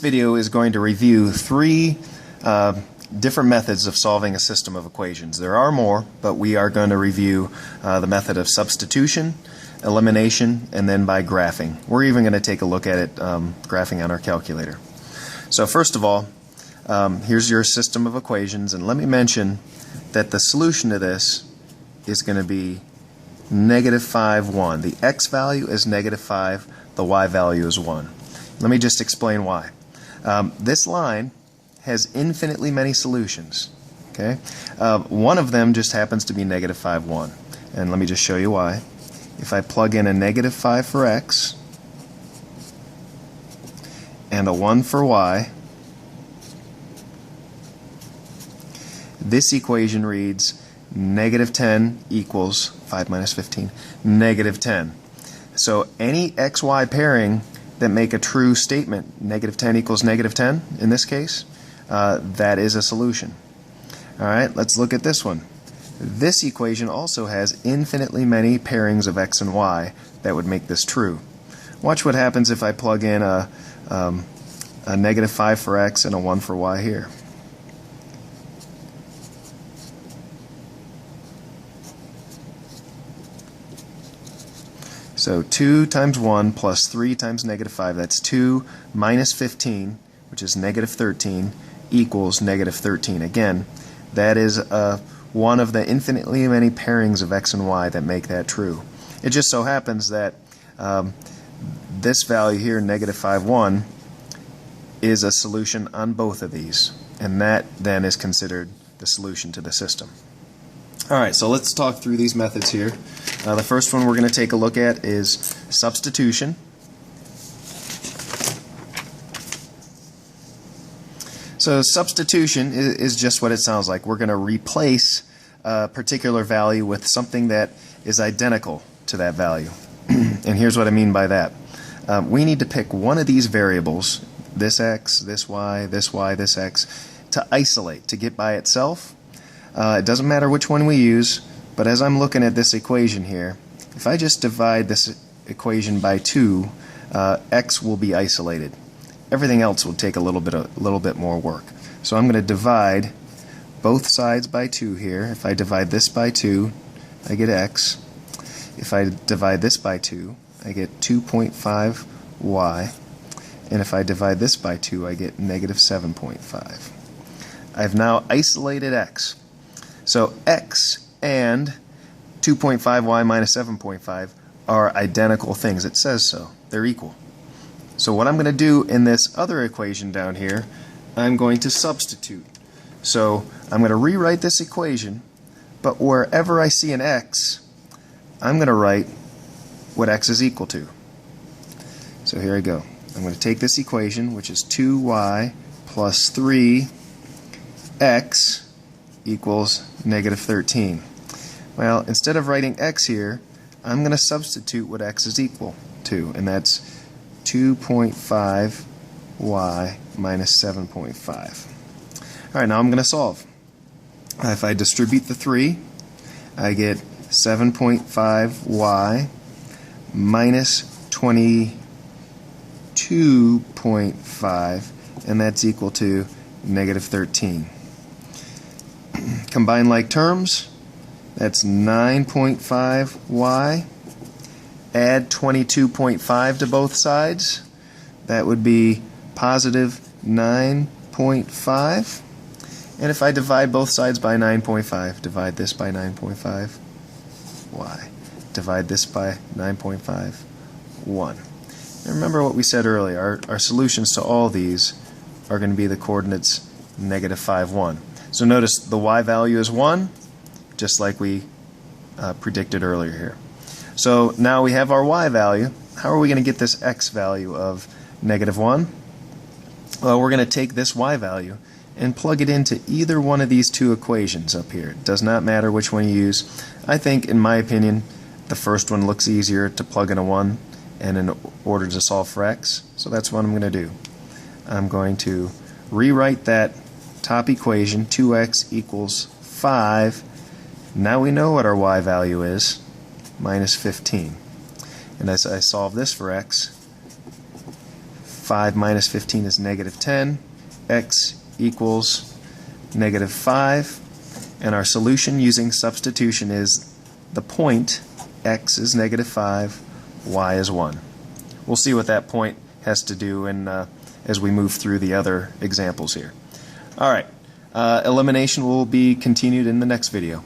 video is going to review three different methods of solving a system of equations. There are more, but we are going to review the method of substitution, elimination, and then by graphing. We're even going to take a look at it graphing on our calculator. So first of all, here's your system of equations, and let me mention that the solution to this is going to be negative 5, 1. The x value is negative 5, the y value is 1. Let me just explain why. This line has infinitely many solutions. Okay, one of them just happens to be negative 5, 1. And let me just show you why. If I plug in a negative 5 for x and a 1 for y, this equation reads negative 10 equals 5 minus 15, negative 10. So any xy pairing that make a true statement, negative 10 equals negative 10 in this case, that is a solution. Alright, let's look at this one. This equation also has infinitely many pairings of x and y that would make this true. Watch what happens if I plug in a negative 5 for x and a 1 for y here. So 2 times 1 plus 3 times negative 5, that's 2 minus 15, which is negative 13, equals negative 13. Again, that is one of the infinitely many pairings of x and y that make that true. It just so happens that this value here, negative 5, 1, is a solution on both of these, and that then is considered the solution to the system. Alright, so let's talk through these methods here. The first one we're going to take a look at is substitution. So substitution is just what it sounds like. We're going to replace a particular value with something that is identical to that value. And here's what I mean by that. We need to pick one of these variables, this x, this y, this y, this x, to isolate, to get by itself. It doesn't matter which one we use, but as I'm looking at this equation here, if I just divide this equation by 2, x will be isolated. Everything else will take a little bit more work. So I'm going to divide both sides by 2 here. If I divide this by 2, I get x. If I divide this by 2, I get 2.5 y. And if I divide this by 2, I get negative 7.5. I've now isolated x. So x and 2.5y minus 7.5 are identical things. It says so. They're equal. So what I'm going to do in this other equation down here, I'm going to substitute. So I'm going to rewrite this equation, but wherever I see an x, I'm going to write what x is equal to. So here I go. I'm going to take this equation, which is 2y plus 3x equals negative 13. Well, instead of writing x here, I'm going to substitute what x is equal to, and that's 2.5y minus 7.5. Alright, now I'm going to solve. If I distribute the 3, I get 7.5y minus 22.5, and that's equal to negative 13. Combine like terms, that's 9.5y. Add 22.5 to both sides, that would be positive 9.5. And if I divide both sides by 9.5, divide this by 9.5, y. Divide this by 9.5, 1. And remember what we said earlier, our solutions to all these are going to be the coordinates negative 5, 1. So notice the y value is 1, just like we predicted earlier here. So now we have our y value. How are we going to get this x value of negative 1? Well, we're going to take this y value and plug it into either one of these two equations up here. It does not matter which one you use. I think, in my opinion, the first one looks easier to plug in a 1 and in order to solve for x. So that's what I'm going to do. I'm going to rewrite that top equation, 2x equals 5. Now we know what our y value is, minus 15. And as I solve this for x, 5 minus 15 is negative 10. X equals negative 5. And our solution using substitution is the point x is negative 5, y is 1. We'll see what that point has to do as we move through the other examples here. All right, elimination will be continued in the next video.